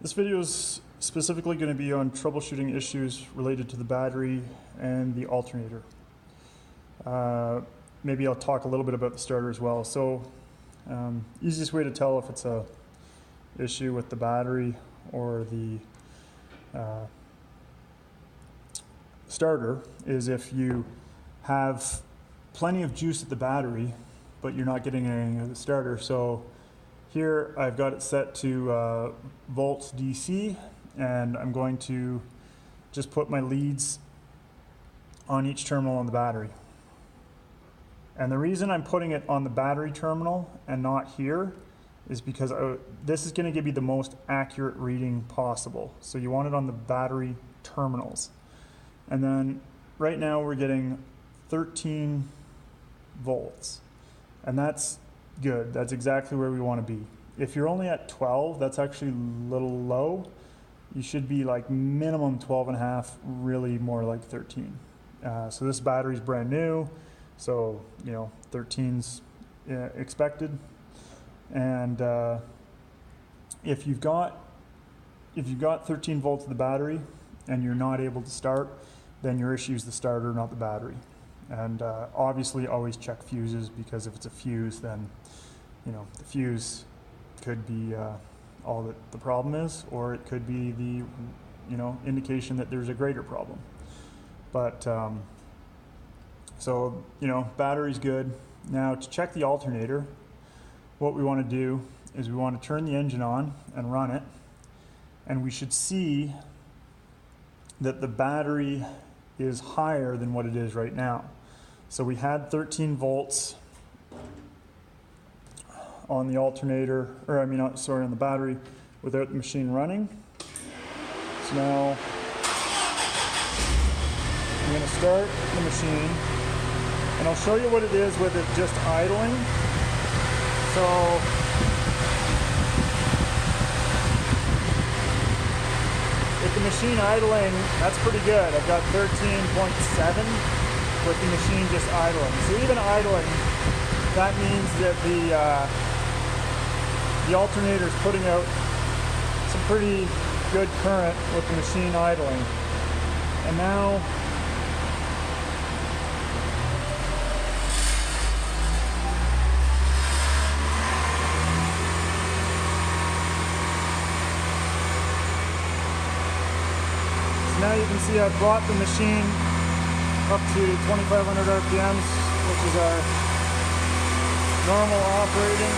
This video is specifically going to be on troubleshooting issues related to the battery and the alternator. Maybe I'll talk a little bit about the starter as well. So, easiest way to tell if it's a issue with the battery or the starter is if you have plenty of juice at the battery, but you're not getting any of the starter. So here I've got it set to volts DC, and I'm going to just put my leads on each terminal on the battery. And the reason I'm putting it on the battery terminal and not here is because this is going to give you the most accurate reading possible. So you want it on the battery terminals. And then right now we're getting 13 volts. And that's good. That's exactly where we want to be. If you're only at 12, that's actually a little low. You should be like minimum 12 and a half, really more like 13. So this battery's brand new. So, 13's expected. And if you've got 13 volts of the battery and you're not able to start, then your issue is the starter, not the battery. And obviously always check fuses, because if it's a fuse, then the fuse could be all that the problem is, or it could be the indication that there's a greater problem. But so battery's good. Now to check the alternator, what we want to do is we want to turn the engine on and run it, and we should see that the battery is higher than what it is right now. So we had 13 volts on the alternator, on the battery without the machine running. So now I'm going to start the machine, and I'll show you what it is with it just idling. So with the machine idling, that's pretty good. I've got 13.7 with the machine just idling. So even idling, that means that the alternator is putting out some pretty good current with the machine idling. And now you can see I've brought the machine up to 2,500 RPMs, which is our normal operating.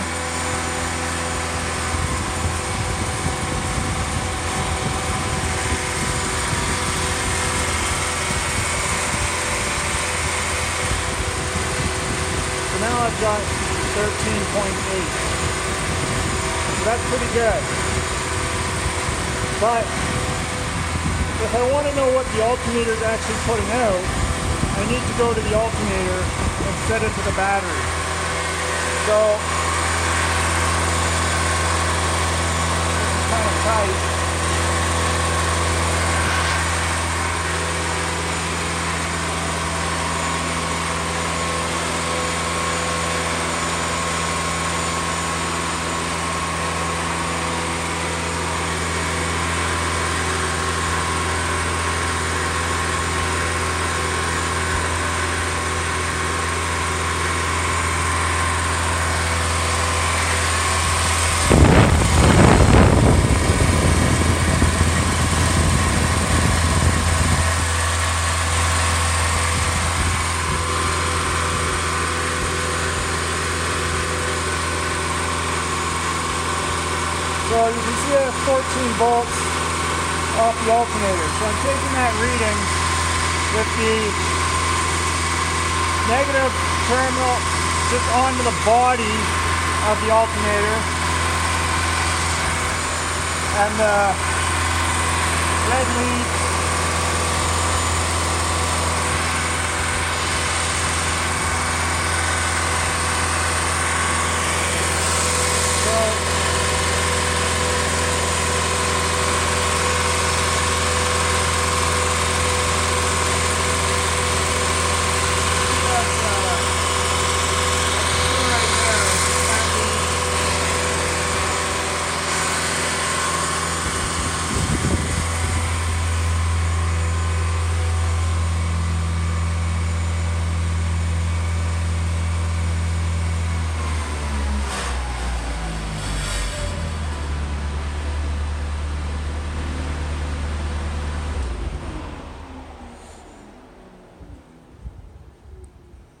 So now I've got 13.8. So that's pretty good. But if I want to know what the alternator is actually putting out, I need to go to the alternator and set it to the battery. So this is kind of tight. So you can see I have 14 volts off the alternator. So I'm taking that reading with the negative terminal just onto the body of the alternator, and the red lead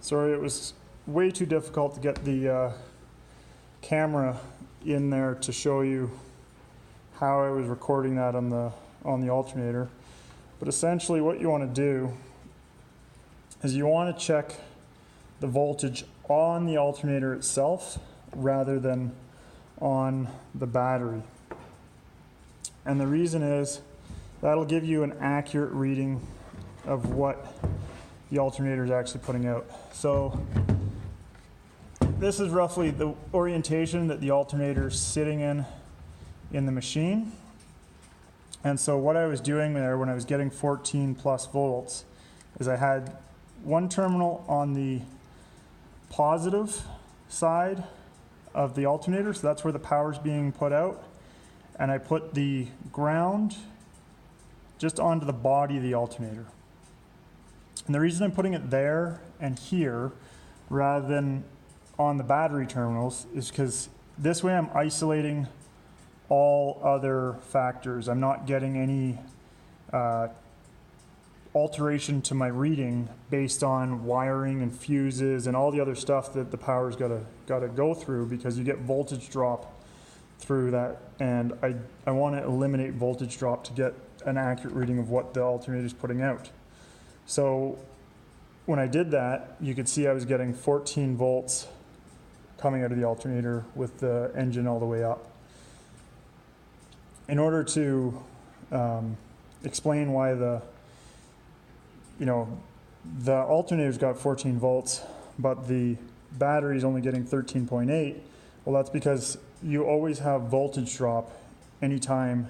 Sorry, it was way too difficult to get the camera in there to show you how I was recording that on the alternator. But essentially what you want to do is you want to check the voltage on the alternator itself rather than on the battery. And the reason is that'll give you an accurate reading of what the alternator is actually putting out. So this is roughly the orientation that the alternator is sitting in the machine. And so what I was doing there when I was getting 14 plus volts is I had one terminal on the positive side of the alternator, so that's where the power is being put out, and I put the ground just onto the body of the alternator. And the reason I'm putting it there and here rather than on the battery terminals is because this way I'm isolating all other factors. I'm not getting any alteration to my reading based on wiring and fuses and all the other stuff that the power's got to go through, because you get voltage drop through that, and I want to eliminate voltage drop to get an accurate reading of what the alternator is putting out. So when I did that, you could see I was getting 14 volts coming out of the alternator with the engine all the way up. In order to explain why the alternator's got 14 volts, but the battery's only getting 13.8, well, that's because you always have voltage drop anytime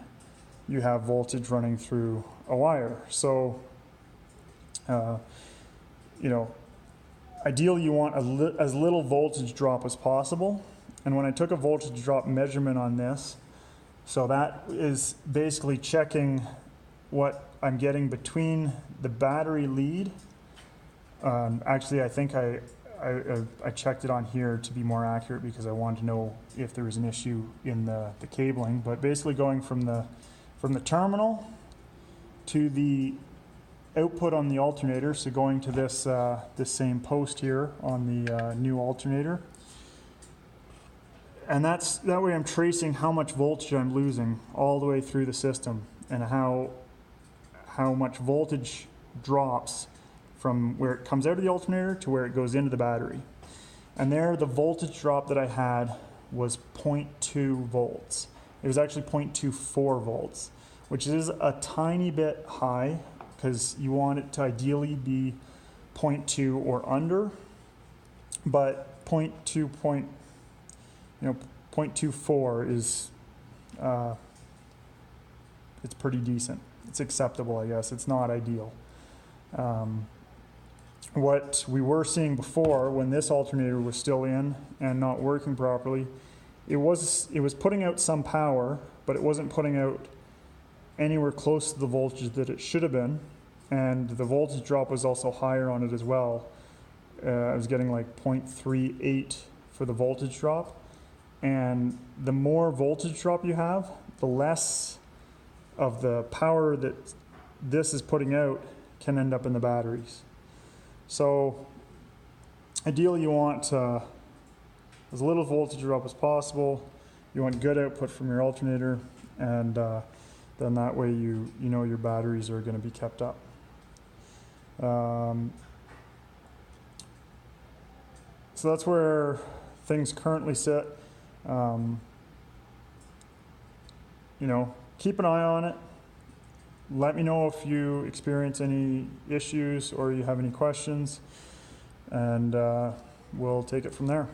you have voltage running through a wire. So, ideally you want as little voltage drop as possible. And when I took a voltage drop measurement on this, so that is basically checking what I'm getting between the battery lead. Actually, I think I checked it on here to be more accurate because I wanted to know if there was an issue in the cabling. But basically going from the terminal to the output on the alternator, so going to this same post here on the new alternator. And that way I'm tracing how much voltage I'm losing all the way through the system, and how much voltage drops from where it comes out of the alternator to where it goes into the battery. And there, the voltage drop that I had was 0.2 volts. It was actually 0.24 volts, which is a tiny bit high because you want it to ideally be 0.2 or under, but 0.24 is it's pretty decent. It's acceptable, I guess. It's not ideal. What we were seeing before, when this alternator was still in and not working properly, it was putting out some power, but it wasn't putting out anywhere close to the voltage that it should have been, and the voltage drop was also higher on it as well. I was getting like 0.38 for the voltage drop, and the more voltage drop you have, the less of the power that this is putting out can end up in the batteries. So ideally you want as little voltage drop as possible. You want good output from your alternator, and then that way you know your batteries are going to be kept up. So that's where things currently sit. Keep an eye on it. Let me know if you experience any issues or you have any questions, and we'll take it from there.